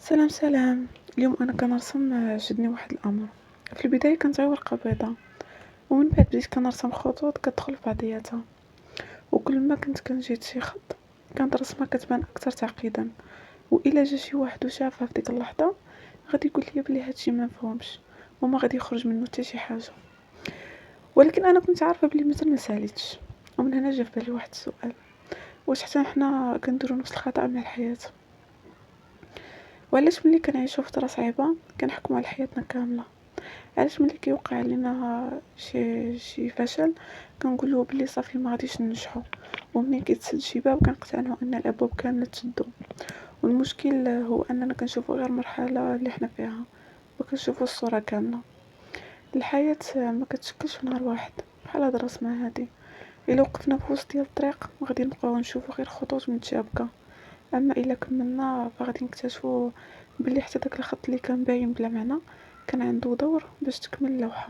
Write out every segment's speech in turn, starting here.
سلام سلام. اليوم انا كنرسم شدني واحد الامر. في البدايه كانت غير ورقه بيضاء، ومن بعد بديت كنرسم خطوط كتدخل في بعضياتها، وكل ما كنت كنجيد شي خط كانت الرسمه كتبان اكثر تعقيدا. والا جا شي واحد وشافها في ديك اللحظه غادي يقول لي بلي هادشي ما مفهومش وما غادي يخرج منه حتى شي حاجه. ولكن انا كنت عارفه بلي مازال ما ساليتش. ومن هنا جا في بالي واحد السؤال: واش حتى حنا كنديروا نفس الخطا مع الحياه؟ وعلاش ملي كنعيشوا فتره صعيبه كنحكموا على حياتنا كامله؟ علاش ملي كيوقع لينا شي فشل كنقولوا بلي صافي ما غاديش ننجحوا، ومنين كيتسد شي باب كنقتنعوا ان الابواب كامله تسدوا؟ والمشكل هو اننا كنشوفوا غير مرحله اللي حنا فيها، ما كنشوفوا الصوره كامله. الحياه ما كتشكلش في نهار واحد بحال هاد الرسمه هادي. الا وقفنا في وسط ديال الطريق غادي نبقاو نشوفوا غير خطوط متشابكه، اما الا كملنا فغادي نكتشفوا بلي حتى داك الخط اللي كان باين بلا معنى كان عنده دور باش تكمل اللوحه.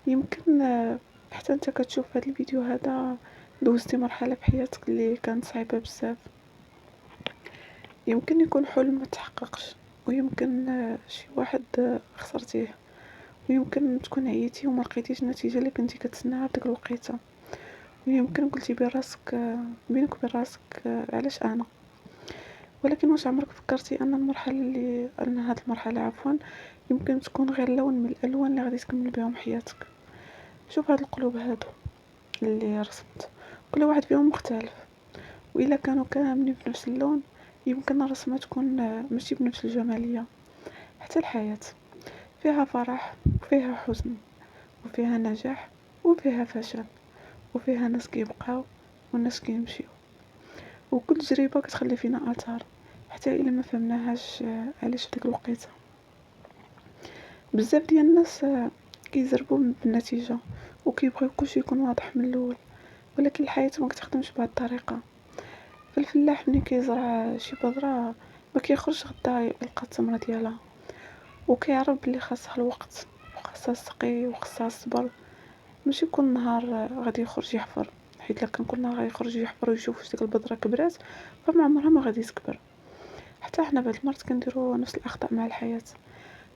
يمكن حتى انت كتشوف هاد الفيديو هذا دوزتي مرحله في حياتك اللي كانت صعيبه بزاف. يمكن يكون حلم ما تحققش، ويمكن شي واحد خسرتيه، ويمكن تكون عييتي وما لقيتيش النتيجه اللي كنتي كتسناها في ديك الوقيته، ويمكن قلتي براسك بينك وبين راسك علاش انا. ولكن واش عمرك فكرتي ان هاد المرحله يمكن تكون غير لون من الالوان اللي غادي تكمل بهم حياتك؟ شوف هاد القلوب هادو اللي رسمت، كل واحد فيهم مختلف، وإلا كانوا كاملين بنفس اللون يمكن الرسمة تكون ماشي بنفس الجمالية. حتى الحياة فيها فرح وفيها حزن، وفيها نجاح وفيها فشل، وفيها ناس كيبقاو وناس كيمشيو، وكل تجربة كتخلي فينا اثار حتى الا ما فهمناهاش علاش ديك الوقيته. بزاف ديال الناس كيزربوا بالنتيجه وكيبغيو كلشي يكون واضح من الاول، ولكن الحياه ما كتخدمش بهذه الطريقه. فالفلاح ملي كيزرع شي بذره ما كيخرجش غدا يلقى الثمره ديالها، وكيعرف بلي خاصها الوقت وخاصها السقي وخاصها الصبر. ماشي كل نهار غادي يخرج يحفر، حيت الا كان كل نهار غيخرج يحفر ويشوف واش ديك البذره كبرات فما عمرها ما غادي تكبر. حتى حنا بعض المرات كنديروا نفس الاخطاء مع الحياه،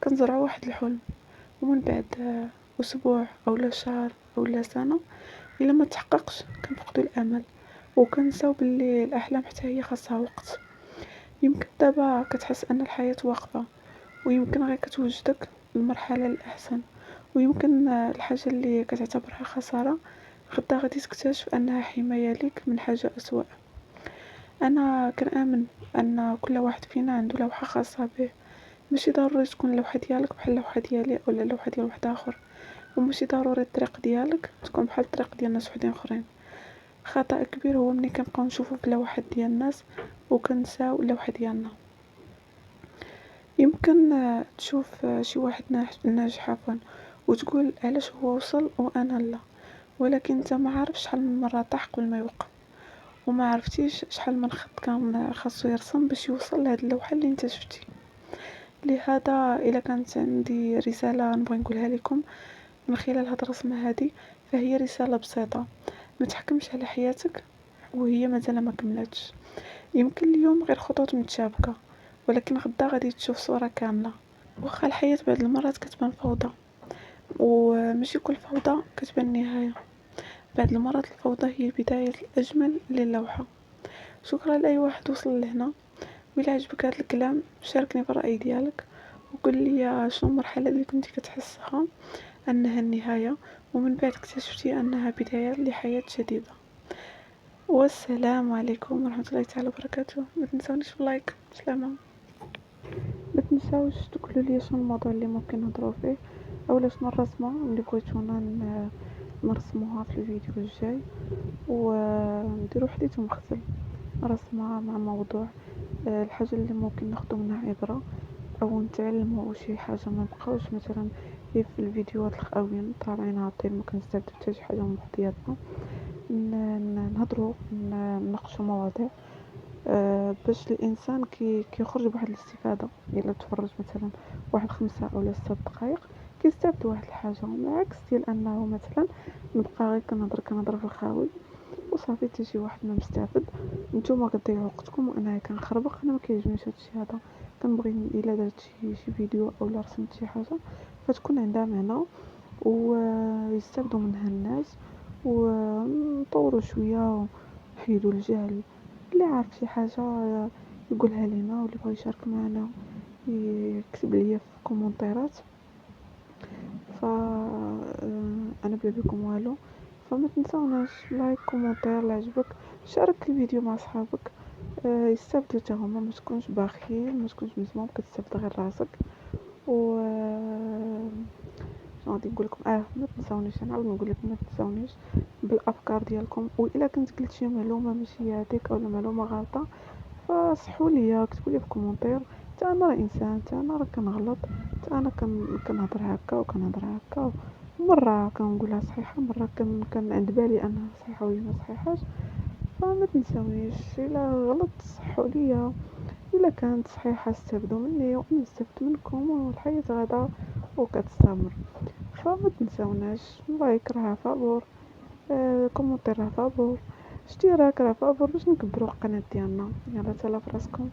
كنزرعوا واحد الحلم ومن بعد اسبوع اولا شهر اولا سنه الا ما تحققش كنفقدوا الامل وكنساو باللي الاحلام حتى هي خاصها وقت. يمكن دابا كتحس ان الحياه واقفه، ويمكن غير كتوجدك المرحله الاحسن، ويمكن الحاجه اللي كتعتبرها خساره غدا غادي تكتشف انها حمايه ليك من حاجه اسوأ. انا كنآمن ان كل واحد فينا عنده لوحه خاصه به، ماشي ضروري تكون اللوحه ديالك بحال اللوحه ديالي اولا اللوحه ديال واحد اخر، وماشي ضروري الطريق ديالك تكون بحال الطريق ديال ناس وحدين اخرين. خطأ كبير هو ملي كنبقاو نشوفو في اللوحات ديال الناس وكنساو اللوحه ديالنا. يمكن تشوف شي واحد ناجح وتقول علاش هو وصل وانا لا، ولكن انت ما عارف شحال من مره طاح قبل ما يوقف، وما عرفتيش شحال من خط كان خاصو يرسم باش يوصل لهاد اللوحه اللي انت شفتي. لهذا الا كانت عندي رساله نبغي نقولها لكم من خلال هاد الرسمه هادي، فهي رساله بسيطه: ما تحكمش على حياتك وهي مازال ما كملتش. يمكن اليوم غير خطوط متشابكه، ولكن غدا غادي تشوف صوره كامله. واخا الحياه بعض المرات كتبان فوضى، وماشي كل فوضى كتبان نهايه. بعض المرات الفوضى هي البدايه الاجمل للوحه. شكرا لاي واحد وصل لهنا، وإلا عجبك هذا الكلام شاركني بالرأي ديالك، وقول لي شنو المرحلة اللي كنتي كتحسها أنها النهاية ومن بعد اكتشفتي أنها بداية لحياة جديدة. والسلام عليكم ورحمة الله تعالى وبركاته. ما تنسونيش باللايك. سلامة. ما تنساوش تقولوا لي شنو الموضوع اللي ممكن نهضروا فيه، اولا شنو الرسمه اللي بغيتونا نرسموها في الفيديو الجاي، ونديروا حديث مختلف رسمه مع موضوع الحاجه اللي ممكن ناخذ منها عبره او نتعلموا شي حاجه، ما نبقاوش مثلا في الفيديوهات الخاويين طالعين هابطين ما كنستافدوا حتى شي حاجه من بعضياتنا. نهضروا نناقشوا مواضيع باش الانسان كيخرج بواحد الاستفاده. الا تفرج مثلا واحد 5 أو 6 دقائق كيستافد واحد الحاجه، ومن عكس ديال انه مثلا نبقى غير كنهضر في الخاوي وصافي حتى شي واحد ما مستافد. نتوما كضيعوا وقتكم وانا كنخربق، انا ما كيعجبنيش هادشي هذا. كنبغي الا درت شي فيديو اولا رسمت شي حاجه فتكون عندها معنى ويستافدوا منها الناس، ونطوروا شويه ونحيدوا الجهل. اللي عارف شي حاجه يقولها لينا، واللي بغى يشارك معنا يكتب لي في كومونتيرات. ف انا بلا بكم والو. فما تنساوناش لايك كومونتير اللي عجبك، شارك الفيديو مع صحابك يستافدوا حتى هما. ما تكونش بخيل، ما تكونش مزموم، كتستافد غير راسك. و شنو غادي نقول لكم؟ ما تنساونيش، نعاود نقول لكم ما تنساونيش بالافكار ديالكم. والا كنت قلت شي معلومه ماشي هذيك اولا معلومه غلطه فصحوا لي، كتبوا لي في كومونتير. حتى انا راه انسان، حتى انا راه كنغلط، حتى انا كنهضر هكا وكنهضر هكا، مره كنقولها صحيحه، مره كان عند بالي انها صحيحه وهي ما صحيحاش. فما تنساونيش، الا غلط صحوا لي، الا كانت صحيحه استافدوا مني وانا استفدت منكم، والحياه غدا وكتستمر. فما تنساوناش لايك راه فابور، كومونتير راه فابور، اشتراك راه فابور باش نكبروا القناه ديالنا. يلا تهلا فراسكم.